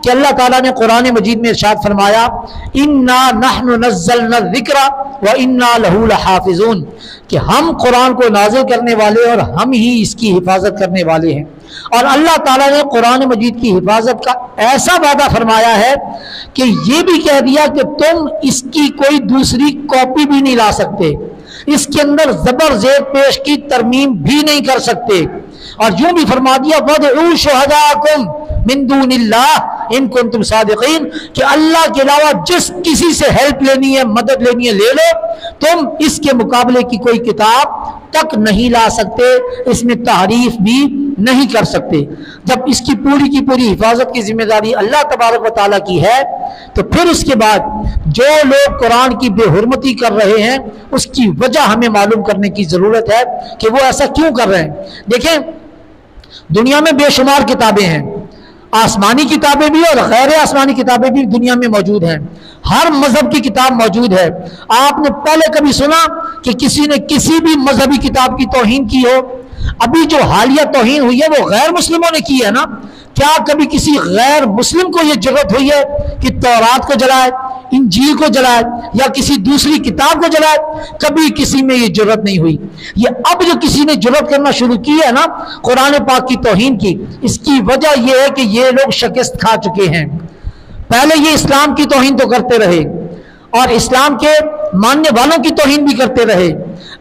کہ اللہ تعالیٰ نے قرآن مجید میں ارشاد فرمایا انا نحن نزلنا الذکر وانا لہ لحافظون، کہ ہم قرآن کو نازل کرنے والے اور ہم ہی اس کی حفاظت کرنے والے ہیں۔ اور اللہ تعالیٰ نے قرآن مجید کی حفاظت کا ایسا وعدہ فرمایا ہے کہ یہ بھی کہہ دیا کہ تم اس کی کوئی دوسری کاپی بھی نہیں لا سکتے، اس کے اندر زبر زیر پیش کی ترمیم بھی نہیں کر سکتے، اور یوں بھی فرما دیا وَادْعُوا شُهَدَاءَكُمْ مِن دُونِ اللَّهِ إِن كُنتُمْ صَادِقِينَ، کہ اللہ کے علاوہ جس کسی سے ہیلپ لینی ہے، مدد لینی ہے، لے لو، تم اس کے مقابلے کی کوئی کتاب تک نہیں لا سکتے، اس میں تحریف بھی نہیں کر سکتے۔ جب اس کی پوری حفاظت کی ذمہ داری اللہ تبارک و تعالیٰ کی ہے، تو پھر اس کے بعد جو لوگ قرآن کی بے حرمتی کر رہے ہیں اس کی وجہ ہمیں معلوم کرنے کی ضرورت ہے کہ وہ ایسا کیوں کر رہے ہیں۔ دیکھیں، دنیا میں بے شمار کتابیں ہیں، آسمانی کتابیں بھی اور غیر آسمانی کتابیں بھی دنیا میں موجود ہیں، ہر مذہب کی کتاب موجود ہے۔ آپ نے پہلے کبھی سنا کہ کسی نے کسی بھی مذہبی کتاب کی توہین کی ہو؟ ابھی جو حالیہ توہین ہوئی ہے وہ غیر مسلموں نے کی ہے نا۔ کیا کبھی کسی غیر مسلم کو یہ جرأت ہوئی ہے کہ تورات کو جلائے، انجیل کو جلائے یا کسی دوسری کتاب کو جلائے؟ کبھی کسی میں یہ جرأت نہیں ہوئی۔ یہ اب جو کسی نے جرأت کرنا شروع کی ہے نا قرآن پاک کی توہین کی، اس کی وجہ یہ ہے کہ یہ لوگ شکست کھا چکے ہیں۔ پہلے یہ اسلام کی توہین تو کرتے رہے اور اسلام کے ماننے والوں کی توہین بھی کرتے رہے،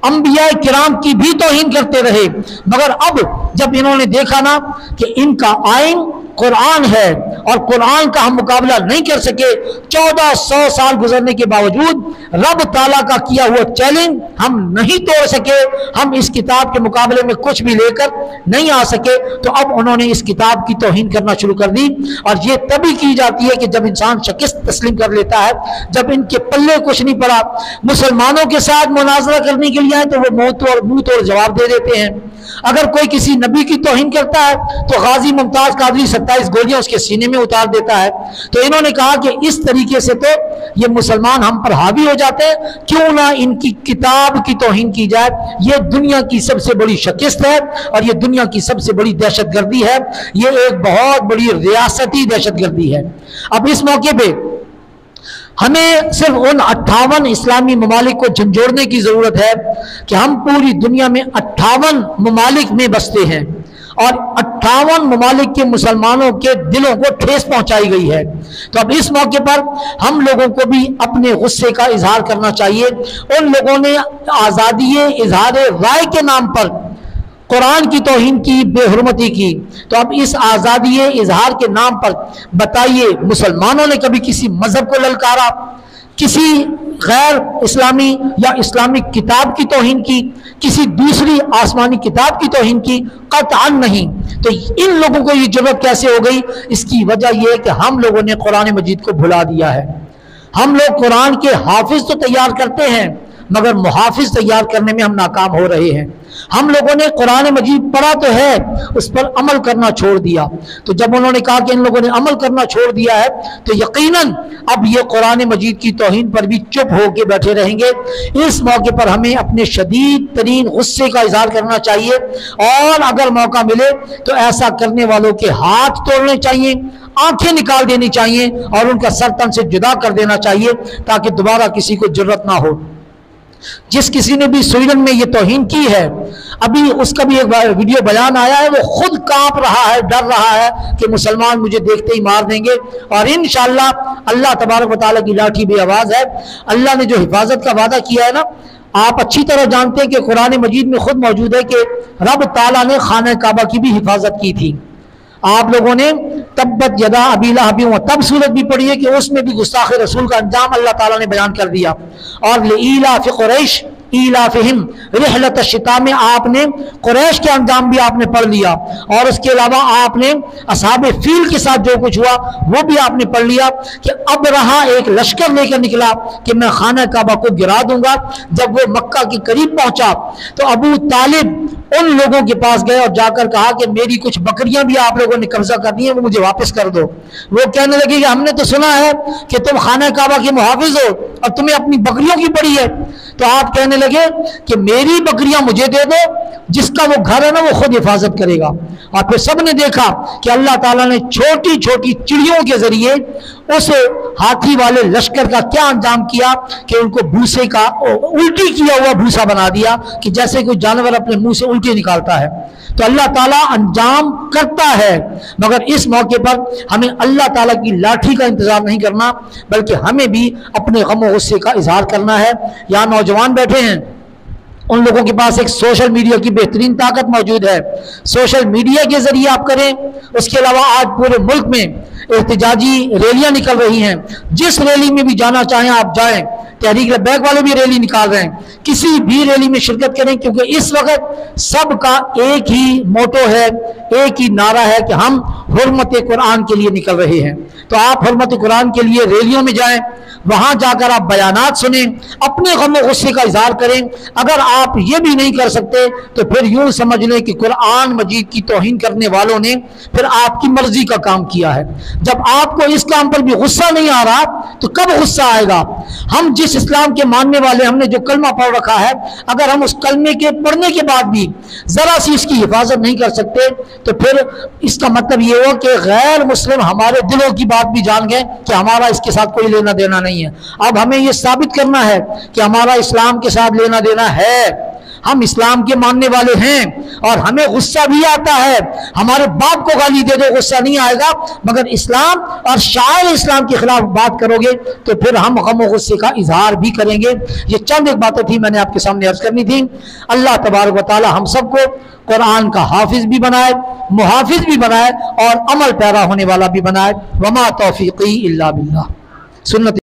انبیاء کرام کی بھی توہین کرتے رہے، مگر اب جب انہوں نے دیکھا نا کہ ان کا آئین قرآن ہے اور قرآن کا ہم مقابلہ نہیں کر سکے، 1400 سال گزرنے کے باوجود رب تعالیٰ کا کیا ہوا چیلنج ہم نہیں توڑ سکے، ہم اس کتاب کے مقابلے میں کچھ بھی لے کر نہیں آ سکے، تو اب انہوں نے اس کتاب کی توہین کرنا شروع کر دی۔ اور یہ تبھی کی جاتی ہے کہ جب انسان شکست تسلیم کر لیتا ہے، جب ان کے پلے کچھ نہیں پڑا۔ مسلمانوں کے ساتھ مناظرہ کرنے کے لیے آئے تو وہ منہ توڑ جواب دے دیتے ہیں۔ اگر کوئی کسی نبی کی توہین کرتا ہے تو غازی ممتاز قادری 27 گولیاں اس کے سینے میں اتار دیتا ہے۔ تو انہوں نے کہا کہ اس طریقے سے تو یہ مسلمان ہم پر حاوی ہو جاتے ہیں، کیوں نہ ان کی کتاب کی توہین کی جائے۔ یہ دنیا کی سب سے بڑی شکست ہے اور یہ دنیا کی سب سے بڑی دہشت گردی ہے، یہ ایک بہت بڑی ریاستی دہشت گردی ہے۔ اب اس موقع پہ ہمیں صرف ان 58 اسلامی ممالک کو جھنجھوڑنے کی ضرورت ہے کہ ہم پوری دنیا میں 58 ممالک میں بستے ہیں اور 58 ممالک کے مسلمانوں کے دلوں کو ٹھیس پہنچائی گئی ہے۔ تو اب اس موقع پر ہم لوگوں کو بھی اپنے غصے کا اظہار کرنا چاہیے۔ ان لوگوں نے آزادی اظہار رائے کے نام پر قرآن کی توہین کی، بے حرمتی کی، تو اب اس آزادی اظہار کے نام پر بتائیے مسلمانوں نے کبھی کسی مذہب کو للکارا، کسی غیر اسلامی یا اسلامک کتاب کی توہین کی، کسی دوسری آسمانی کتاب کی توہین کی؟ قطعا نہیں۔ تو ان لوگوں کو یہ جرأت کیسے ہو گئی؟ اس کی وجہ یہ ہے کہ ہم لوگوں نے قرآن مجید کو بھلا دیا ہے۔ ہم لوگ قرآن کے حافظ تو تیار کرتے ہیں مگر محافظ تیار کرنے میں ہم ناکام ہو رہے ہیں۔ ہم لوگوں نے قرآن مجید پڑھا تو ہے، اس پر عمل کرنا چھوڑ دیا۔ تو جب انہوں نے کہا کہ ان لوگوں نے عمل کرنا چھوڑ دیا ہے تو یقیناً اب یہ قرآن مجید کی توہین پر بھی چپ ہو کے بیٹھے رہیں گے۔ اس موقع پر ہمیں اپنے شدید ترین غصے کا اظہار کرنا چاہیے اور اگر موقع ملے تو ایسا کرنے والوں کے ہاتھ توڑنے چاہیے، آنکھیں نکال دینی چاہیے اور ان کا سر تن سے جدا کر دینا چاہیے تاکہ دوبارہ کسی کو جرأت نہ ہو۔ جس کسی نے بھی سویڈن میں یہ توہین کی ہے، ابھی اس کا بھی ایک ویڈیو بیان آیا ہے، وہ خود کانپ رہا ہے، ڈر رہا ہے کہ مسلمان مجھے دیکھتے ہی مار دیں گے، اور انشاءاللہ اللہ تبارک و تعالیٰ کی لاٹھی بے آواز ہے۔ اللہ نے جو حفاظت کا وعدہ کیا ہے نا، آپ اچھی طرح جانتے ہیں کہ قرآن مجید میں خود موجود ہے کہ رب تعالیٰ نے خانہ کعبہ کی بھی حفاظت کی تھی۔ آپ لوگوں نے تبت یدا ابی لہب وتب سورت بھی پڑھی ہے کہ اس میں بھی گستاخ رسول کا انجام اللہ تعالیٰ نے بیان کر دیا۔ اور لإیلاف قریش ایلافہم رحلۃ الشتاء میں آپ نے قریش کے انجام بھی آپ نے پڑھ لیا، اور اس کے علاوہ آپ نے اصحاب فیل کے ساتھ جو کچھ ہوا وہ بھی آپ نے پڑھ لیا کہ اب رہا ایک لشکر لے کر نکلا کہ میں خانہ کعبہ کو گرا دوں گا۔ جب وہ مکہ کے قریب پہنچا تو ابو طالب ان لوگوں کے پاس گئے اور جا کر کہا کہ میری کچھ بکریاں بھی آپ لوگوں نے قبضہ کر دی ہیں، وہ مجھے واپس کر دو۔ وہ کہنے لگے کہ ہم نے تو سنا ہے کہ تم خانہ کعبہ کے محافظ ہو اور تمہیں اپنی بکریوں کی پڑی ہے۔ تو آپ کہنے لگے کہ میری بکریاں مجھے دے دو جس کا وہ گھر ہے نا وہ خود حفاظت کرے گا۔ اور پھر سب نے دیکھا کہ اللہ تعالیٰ نے چھوٹی چھوٹی چڑیوں کے ذریعے اس ہاتھی والے لشکر کا کیا انجام کیا کہ ان کو بھوسے کا الٹی کیا ہوا بھوسا بنا دیا کہ جیسے کوئی جانور اپنے منہ سے الٹی نکالتا ہے۔ تو اللہ تعالیٰ انجام کرتا ہے، مگر اس موقع پر ہمیں اللہ تعالیٰ کی لاٹھی کا انتظار نہیں کرنا، بلکہ ہمیں بھی اپنے غم و غصے کا اظہار کرنا ہے۔ یہاں نوجوان بیٹھے ہیں، ان لوگوں کے پاس ایک سوشل میڈیا کی بہترین طاقت موجود ہے، سوشل میڈیا کے ذریعے آپ کریں۔ اس کے علاوہ آج پورے ملک میں احتجاجی ریلیاں نکل رہی ہیں، جس ریلی میں بھی جانا چاہیں آپ جائیں۔ تحریک لبیک والے بھی ریلی نکال رہے ہیں، کسی بھی ریلی میں شرکت کریں، کیونکہ اس وقت سب کا ایک ہی موٹو ہے، ایک ہی نعرہ ہے کہ ہم حرمت قرآن کے لیے نکل رہے ہیں۔ تو آپ حرمت قرآن کے لیے ریلیوں میں جائیں، وہاں جا کر آپ بیانات سنیں، اپنے غم و غصے کا اظہار کریں۔ اگر آپ یہ بھی نہیں کر سکتے تو پھر یوں سمجھ لیں کہ قرآن مجید کی توہین کرنے والوں نے پھر آپ کی مرضی کا کام کیا ہے۔ جب آپ کو اس کام پر بھی غصہ نہیں آ رہا تو کب غصہ آئے گا؟ ہم جس اسلام کے ماننے والے، ہم نے جو کلمہ پڑھ رکھا ہے، اگر ہم اس کلمے کے پڑھنے کے بعد بھی ذرا سی اس کی حفاظت نہیں کر سکتے تو پھر اس کا مطلب یہ ہو کہ غیر مسلم ہمارے دلوں کی بات بھی جان گئے کہ ہمارا اس کے ساتھ کوئی لینا دینا نہیں ہے۔ اب ہمیں یہ ثابت کرنا ہے کہ ہمارا اسلام کے ساتھ لینا دینا ہے، ہم اسلام کے ماننے والے ہیں، اور ہمیں غصہ بھی آتا ہے۔ ہمارے باپ کو گالی دے دو غصہ نہیں آئے گا، مگر اسلام اور شاعر اسلام کے خلاف بات کرو گے تو پھر ہم غم و غصے کا اظہار بھی کریں گے۔ یہ چند ایک باتیں تھیں میں نے آپ کے سامنے عرض کرنی تھی۔ اللہ تبارک و تعالی ہم سب کو قرآن کا حافظ بھی بنائے، محافظ بھی بنائے، اور عمل پیرا ہونے والا بھی بنائے۔ وما توفیقی الا باللہ۔ سنت